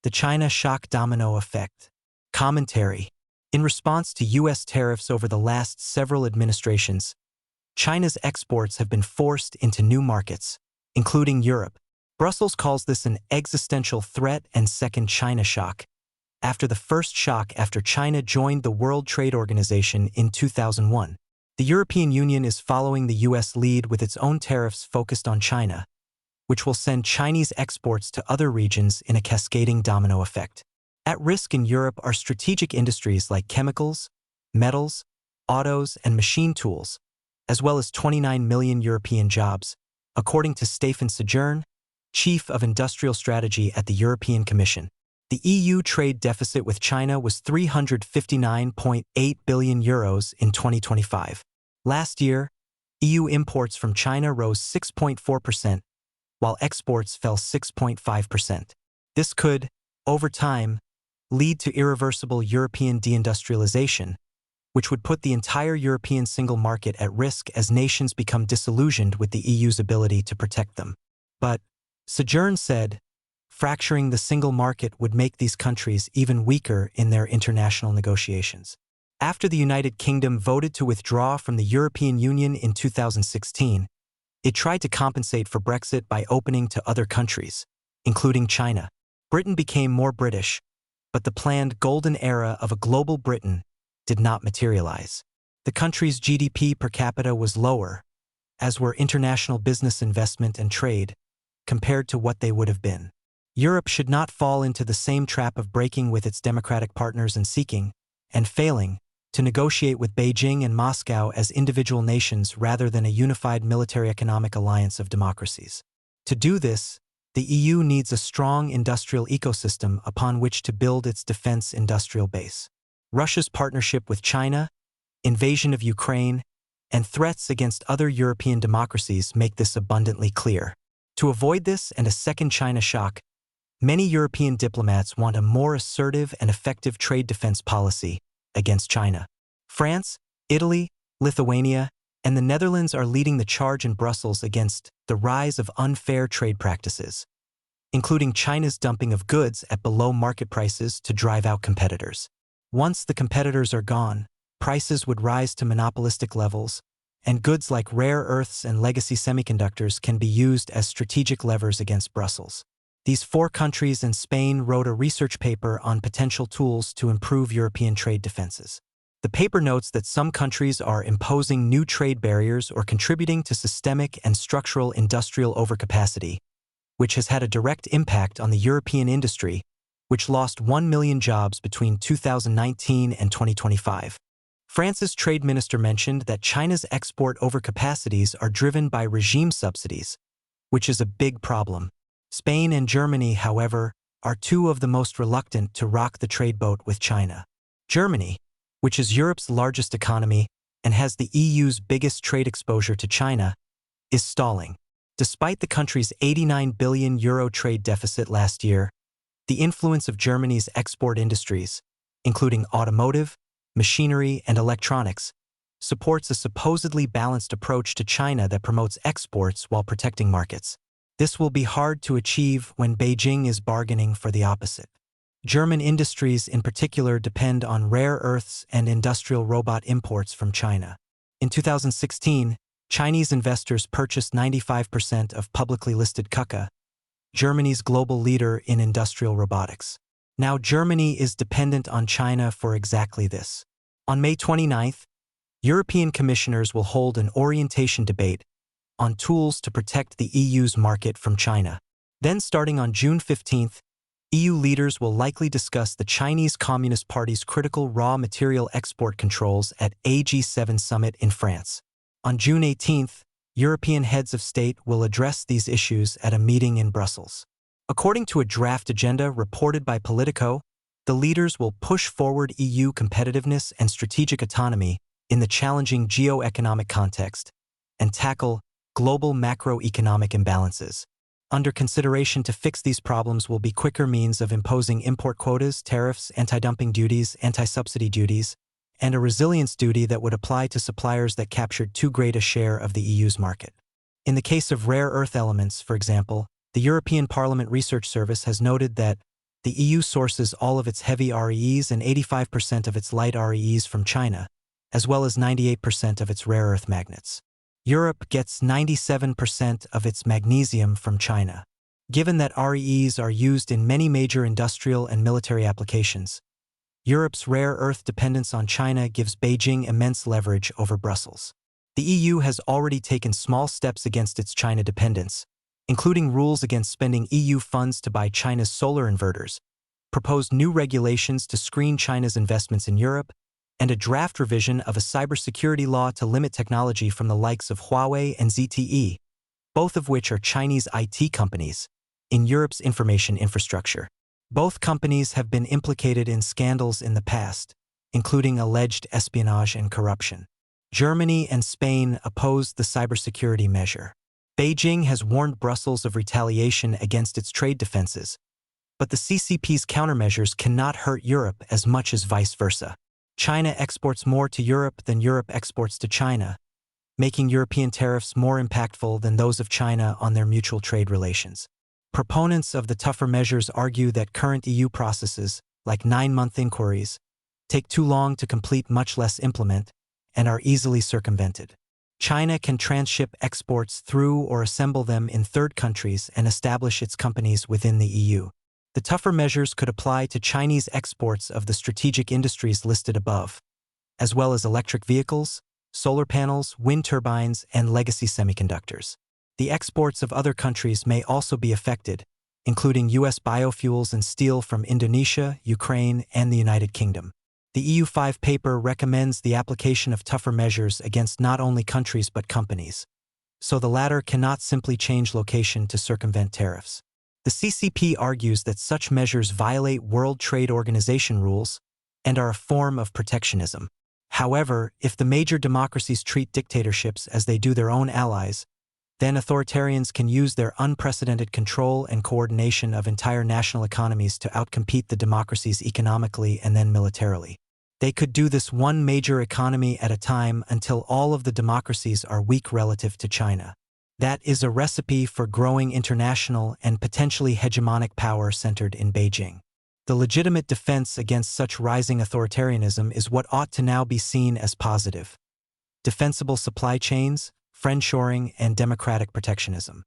The China Shock Domino Effect. Commentary. In response to U.S. tariffs over the last several administrations, China's exports have been forced into new markets, including Europe. Brussels calls this an existential threat and second China shock, after the first shock after China joined the World Trade Organization in 2001. The European Union is following the U.S. lead with its own tariffs focused on China, which will send Chinese exports to other regions in a cascading domino effect. At risk in Europe are strategic industries like chemicals, metals, autos, and machine tools, as well as 29 million European jobs, according to Stefan Sojourn, Chief of Industrial Strategy at the European Commission. The EU trade deficit with China was €359.8 billion in 2025. Last year, EU imports from China rose 6.4%, while exports fell 6.5%. This could, over time, lead to irreversible European deindustrialization, which would put the entire European single market at risk as nations become disillusioned with the EU's ability to protect them. But, Sojourn said, fracturing the single market would make these countries even weaker in their international negotiations. After the United Kingdom voted to withdraw from the European Union in 2016, it tried to compensate for Brexit by opening to other countries, including China. Britain became more British, but the planned golden era of a global Britain did not materialize. The country's GDP per capita was lower, as were international business investment and trade, compared to what they would have been. Europe should not fall into the same trap of breaking with its democratic partners and seeking, and failing, to negotiate with Beijing and Moscow as individual nations rather than a unified military-economic alliance of democracies. To do this, the EU needs a strong industrial ecosystem upon which to build its defense industrial base. Russia's partnership with China, invasion of Ukraine, and threats against other European democracies make this abundantly clear. To avoid this and a second China shock, many European diplomats want a more assertive and effective trade defense policy against China. France, Italy, Lithuania, and the Netherlands are leading the charge in Brussels against the rise of unfair trade practices, including China's dumping of goods at below-market prices to drive out competitors. Once the competitors are gone, prices would rise to monopolistic levels, and goods like rare earths and legacy semiconductors can be used as strategic levers against Brussels. These 4 countries and Spain wrote a research paper on potential tools to improve European trade defenses. The paper notes that some countries are imposing new trade barriers or contributing to systemic and structural industrial overcapacity, which has had a direct impact on the European industry, which lost 1 million jobs between 2019 and 2025. France's trade minister mentioned that China's export overcapacities are driven by regime subsidies, which is a big problem. Spain and Germany, however, are 2 of the most reluctant to rock the trade boat with China. Germany, which is Europe's largest economy and has the EU's biggest trade exposure to China, is stalling. Despite the country's €89 billion trade deficit last year, the influence of Germany's export industries, including automotive, machinery, and electronics, supports a supposedly balanced approach to China that promotes exports while protecting markets. This will be hard to achieve when Beijing is bargaining for the opposite. German industries in particular depend on rare earths and industrial robot imports from China. In 2016, Chinese investors purchased 95% of publicly listed KUKA, Germany's global leader in industrial robotics. Now Germany is dependent on China for exactly this. On May 29th, European commissioners will hold an orientation debate on tools to protect the EU's market from China. Then starting on June 15th, EU leaders will likely discuss the Chinese Communist Party's critical raw material export controls at a G7 summit in France. On June 18th, European heads of state will address these issues at a meeting in Brussels. According to a draft agenda reported by Politico, the leaders will push forward EU competitiveness and strategic autonomy in the challenging geo-economic context and tackle global macroeconomic imbalances. Under consideration to fix these problems will be quicker means of imposing import quotas, tariffs, anti-dumping duties, anti-subsidy duties, and a resilience duty that would apply to suppliers that captured too great a share of the EU's market. In the case of rare earth elements, for example, the European Parliament Research Service has noted that The EU sources all of its heavy REEs and 85% of its light REEs from China, as well as 98% of its rare earth magnets. Europe gets 97% of its magnesium from China. Given that REEs are used in many major industrial and military applications, Europe's rare earth dependence on China gives Beijing immense leverage over Brussels. The EU has already taken small steps against its China dependence, including rules against spending EU funds to buy China's solar inverters, proposed new regulations to screen China's investments in Europe, and a draft revision of a cybersecurity law to limit technology from the likes of Huawei and ZTE, both of which are Chinese IT companies, in Europe's information infrastructure. Both companies have been implicated in scandals in the past, including alleged espionage and corruption. Germany and Spain opposed the cybersecurity measure. Beijing has warned Brussels of retaliation against its trade defenses, but the CCP's countermeasures cannot hurt Europe as much as vice versa. China exports more to Europe than Europe exports to China, making European tariffs more impactful than those of China on their mutual trade relations. Proponents of the tougher measures argue that current EU processes, like 9-month inquiries, take too long to complete, much less implement, and are easily circumvented. China can transship exports through or assemble them in third countries and establish its companies within the EU. The tougher measures could apply to Chinese exports of the strategic industries listed above, as well as electric vehicles, solar panels, wind turbines, and legacy semiconductors. The exports of other countries may also be affected, including US biofuels and steel from Indonesia, Ukraine, and the United Kingdom. The EU5 paper recommends the application of tougher measures against not only countries but companies, so the latter cannot simply change location to circumvent tariffs. The CCP argues that such measures violate World Trade Organization rules and are a form of protectionism. However, if the major democracies treat dictatorships as they do their own allies, then authoritarians can use their unprecedented control and coordination of entire national economies to outcompete the democracies economically and then militarily. They could do this one major economy at a time until all of the democracies are weak relative to China. That is a recipe for growing international and potentially hegemonic power centered in Beijing. The legitimate defense against such rising authoritarianism is what ought to now be seen as positive: defensible supply chains, friendshoring, and democratic protectionism.